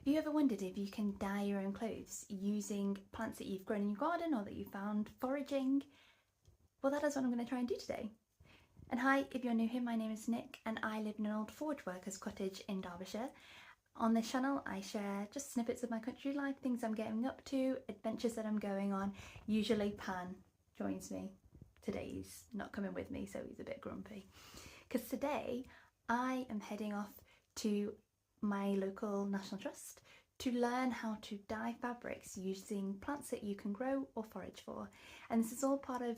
Have you ever wondered if you can dye your own clothes using plants that you've grown in your garden or that you found foraging? Well, that is what I'm going to try and do today. And hi, if you're new here, my name is Nick and I live in an old forge worker's cottage in Derbyshire. On this channel I share just snippets of my country life, things I'm getting up to, adventures that I'm going on. Usually Pan joins me. Today he's not coming with me, so he's a bit grumpy. Because today I am heading off to my local National Trust to learn how to dye fabrics using plants that you can grow or forage for. And this is all part of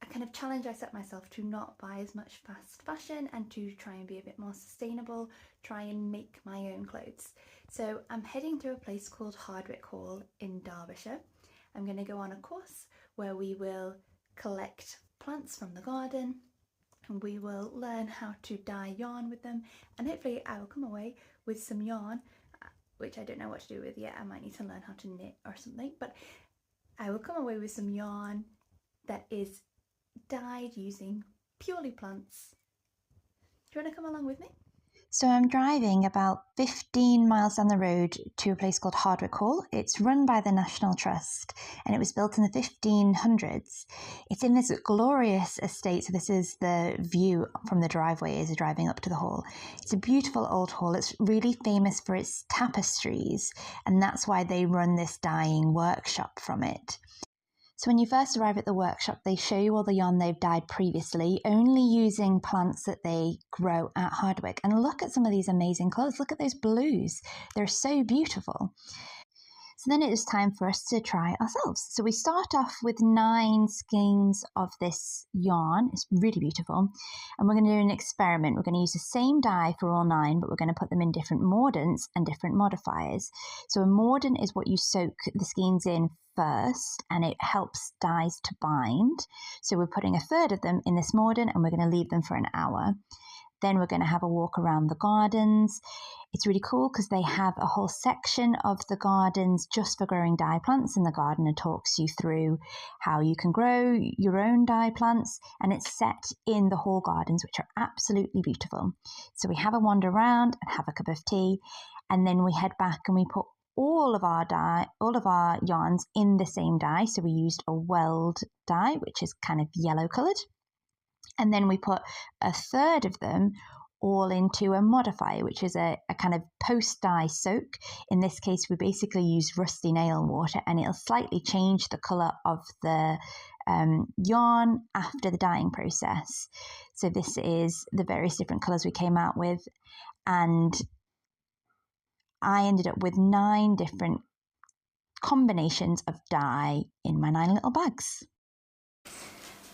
a kind of challenge I set myself to not buy as much fast fashion and to try and be a bit more sustainable, try and make my own clothes. So I'm heading to a place called Hardwick Hall in Derbyshire. I'm going to go on a course where we will collect plants from the garden and we will learn how to dye yarn with them, and hopefully I will come away with some yarn, which I don't know what to do with yet. I might need to learn how to knit or something, but I will come away with some yarn that is dyed using purely plants. Do you want to come along with me? So I'm driving about 15 miles down the road to a place called Hardwick Hall. It's run by the National Trust and it was built in the 1500s. It's in this glorious estate, so this is the view from the driveway as you're driving up to the hall. It's a beautiful old hall. It's really famous for its tapestries, and that's why they run this dyeing workshop from it. So when you first arrive at the workshop, they show you all the yarn they've dyed previously, only using plants that they grow at Hardwick. And look at some of these amazing colours. Look at those blues. They're so beautiful. So then it is time for us to try ourselves. So we start off with 9 skeins of this yarn. It's really beautiful. And we're going to do an experiment. We're going to use the same dye for all 9, but we're going to put them in different mordants and different modifiers. So a mordant is what you soak the skeins in first, and it helps dyes to bind. So we're putting a third of them in this mordant and we're going to leave them for an hour. Then we're going to have a walk around the gardens. It's really cool because they have a whole section of the gardens just for growing dye plants, and the gardener talks you through how you can grow your own dye plants, and it's set in the Hall gardens, which are absolutely beautiful. So we have a wander around and have a cup of tea, and then we head back and we put all of our yarns in the same dye. So we used a weld dye, which is kind of yellow coloured. And then we put a third of them all into a modifier, which is a kind of post-dye soak. In this case, we basically use rusty nail water, and it'll slightly change the colour of the yarn after the dyeing process. So this is the various different colours we came out with, and I ended up with 9 different combinations of dye in my 9 little bags.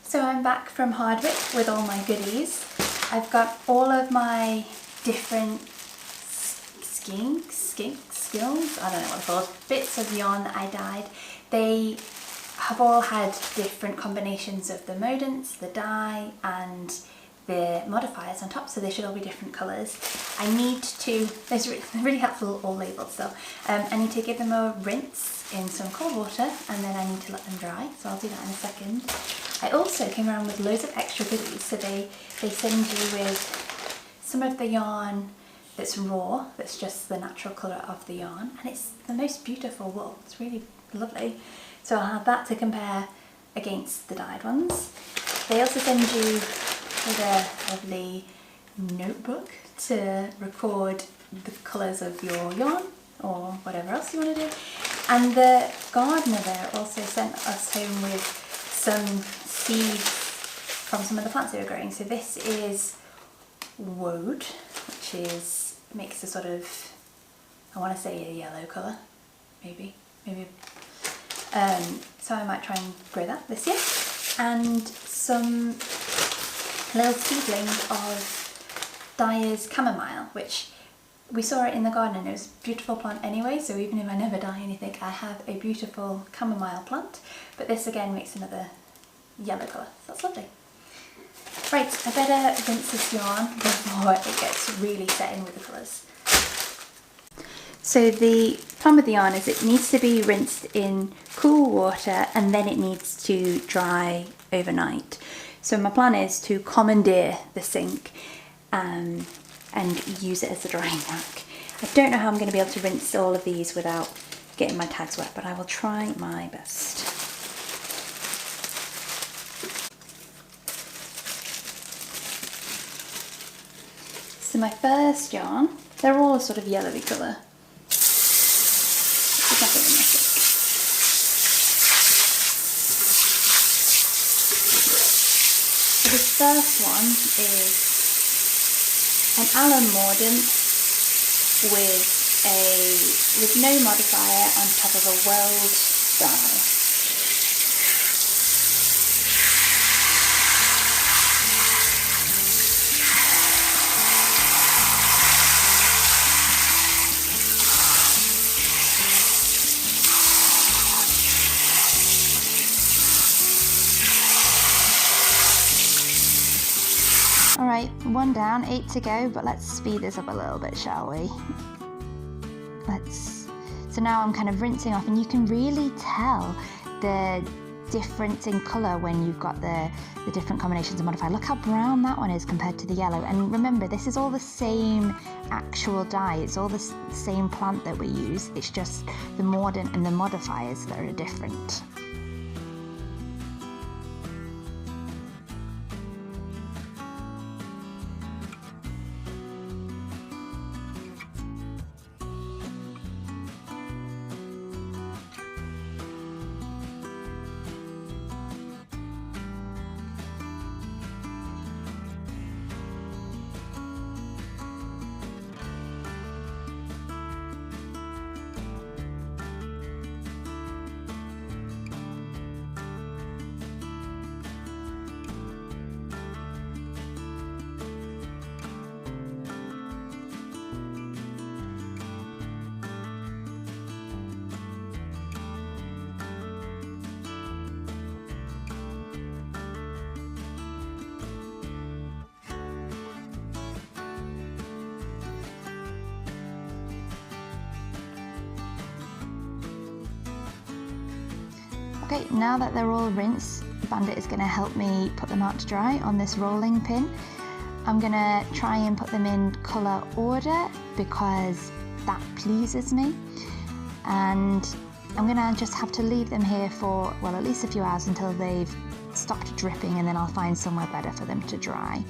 So I'm back from Hardwick with all my goodies. I've got all of my different skills, I don't know what they're called, bits of yarn that I dyed. They have all had different combinations of the mordants, the dye and the modifiers on top, so they should all be different colours. I need to, they're really helpful, all labelled still. I need to give them a rinse in some cold water, and then I need to let them dry, so I'll do that in a second. I also came around with loads of extra goodies, so they send you with some of the yarn that's raw, that's just the natural colour of the yarn, and it's the most beautiful wool. It's really lovely. So I'll have that to compare against the dyed ones. They also send you with a lovely notebook to record the colours of your yarn or whatever else you want to do. And the gardener there also sent us home with some seeds from some of the plants they were growing. So this is woad, which makes a sort of, I want to say a yellow colour, maybe. So I might try and grow that this year. And some little seedlings of Dyer's chamomile, which we saw it in the garden and it was a beautiful plant anyway, so even if I never dye anything, I have a beautiful chamomile plant. But this again makes another yellow colour, so that's lovely. Right, I better rinse this yarn before it gets really set in with the colours. So the plan with the yarn is it needs to be rinsed in cool water and then it needs to dry overnight. So my plan is to commandeer the sink and use it as a drying rack. I don't know how I'm going to be able to rinse all of these without getting my tags wet, but I will try my best. So my first yarn, they're all a sort of yellowy colour. There's nothing in this. So this first one is an alum mordant with no modifier on top of a weld dye. Alright, 1 down, 8 to go, but let's speed this up a little bit, shall we? So now I'm kind of rinsing off, and you can really tell the difference in colour when you've got the different combinations of modifier. Look how brown that one is compared to the yellow. And remember, this is all the same actual dye. It's all the same plant that we use. It's just the mordant and the modifiers that are different. Okay, now that they're all rinsed, Bandit is going to help me put them out to dry on this rolling pin. I'm going to try and put them in colour order because that pleases me, and I'm going to just have to leave them here for, well, at least a few hours until they've stopped dripping, and then I'll find somewhere better for them to dry.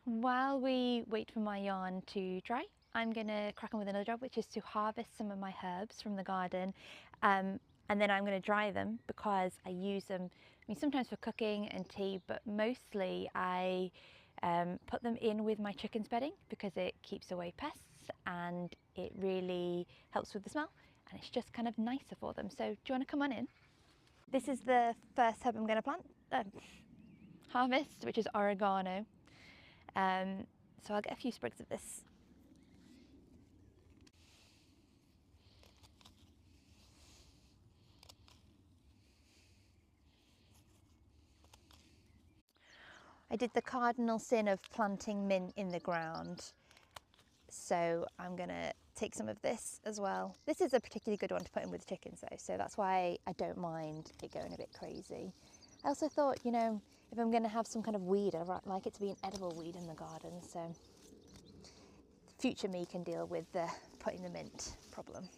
While we wait for my yarn to dry, I'm going to crack on with another job, which is to harvest some of my herbs from the garden, and then I'm going to dry them because I use them, I mean, sometimes for cooking and tea, but mostly I put them in with my chicken's bedding because it keeps away pests and it really helps with the smell, and it's just kind of nicer for them. So do you want to come on in? This is the first herb I'm going to plant, harvest, which is oregano. So I'll get a few sprigs of this. I did the cardinal sin of planting mint in the ground, so I'm gonna take some of this as well. This is a particularly good one to put in with chickens though, so that's why I don't mind it going a bit crazy. I also thought, you know, if I'm gonna have some kind of weed, I'd like it to be an edible weed in the garden, so future me can deal with the putting the mint problem.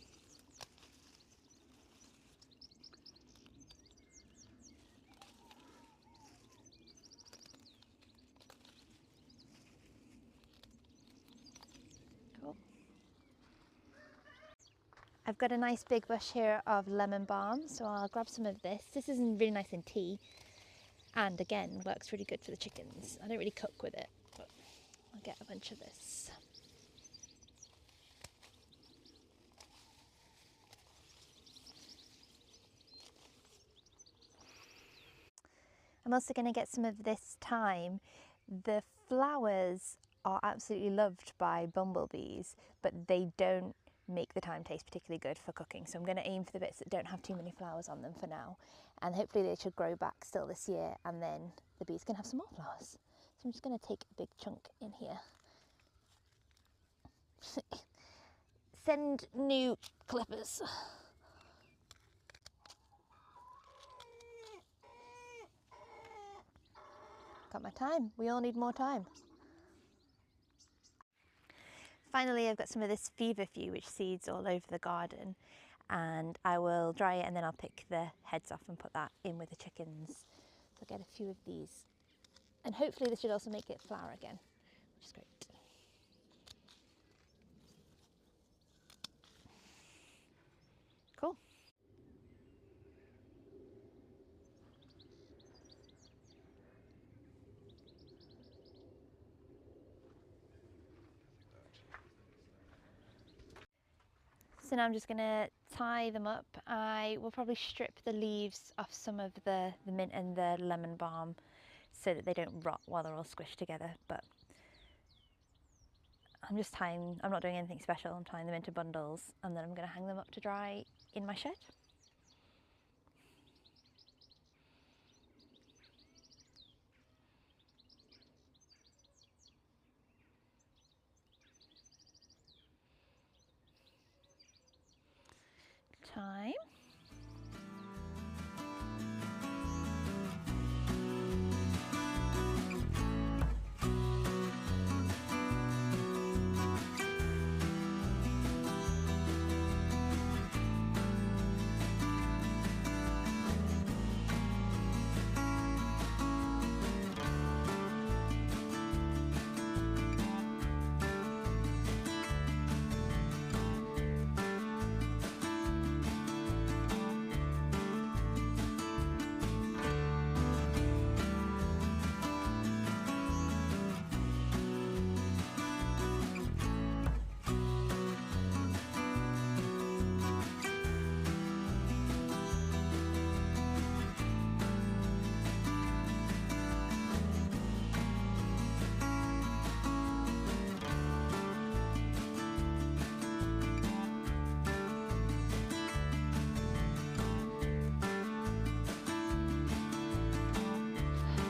I've got a nice big bush here of lemon balm, so I'll grab some of this. This is really nice in tea, and again, works really good for the chickens. I don't really cook with it, but I'll get a bunch of this. I'm also going to get some of this thyme. The flowers are absolutely loved by bumblebees, but they don't make the thyme taste particularly good for cooking. So I'm going to aim for the bits that don't have too many flowers on them for now. And hopefully they should grow back still this year, and then the bees can have some more flowers. So I'm just going to take a big chunk in here. Send new clippers. Got my thyme. We all need more thyme. Finally, I've got some of this feverfew which seeds all over the garden, and I will dry it and then I'll pick the heads off and put that in with the chickens. So I'll get a few of these, and hopefully this should also make it flower again, which is great. Cool. So now I'm just going to tie them up. I will probably strip the leaves off some of the mint and the lemon balm so that they don't rot while they're all squished together. But I'm just tying, I'm not doing anything special, I'm tying them into bundles and then I'm going to hang them up to dry in my shed. Time.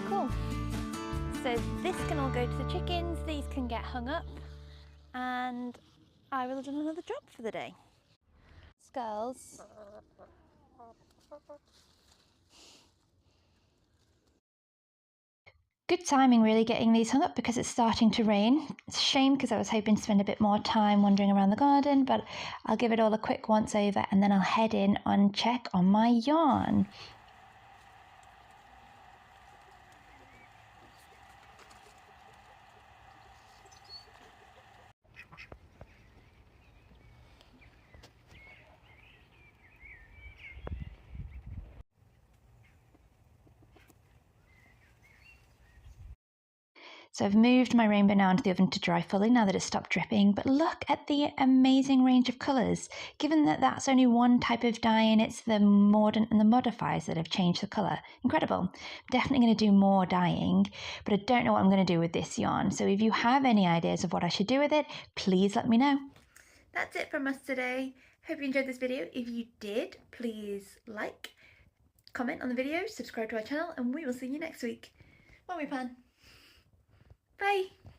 Cool. So this can all go to the chickens, these can get hung up, and I will have done another job for the day. Skulls. Good timing really getting these hung up because it's starting to rain. It's a shame because I was hoping to spend a bit more time wandering around the garden, but I'll give it all a quick once over and then I'll head in and check on my yarn. So I've moved my rainbow now into the oven to dry fully now that it's stopped dripping, but look at the amazing range of colours. Given that that's only one type of dye and it's the mordant and the modifiers that have changed the colour. Incredible. I'm definitely going to do more dyeing, but I don't know what I'm going to do with this yarn. So if you have any ideas of what I should do with it, please let me know. That's it from us today. Hope you enjoyed this video. If you did, please like, comment on the video, subscribe to our channel, and we will see you next week when we plan. Bye!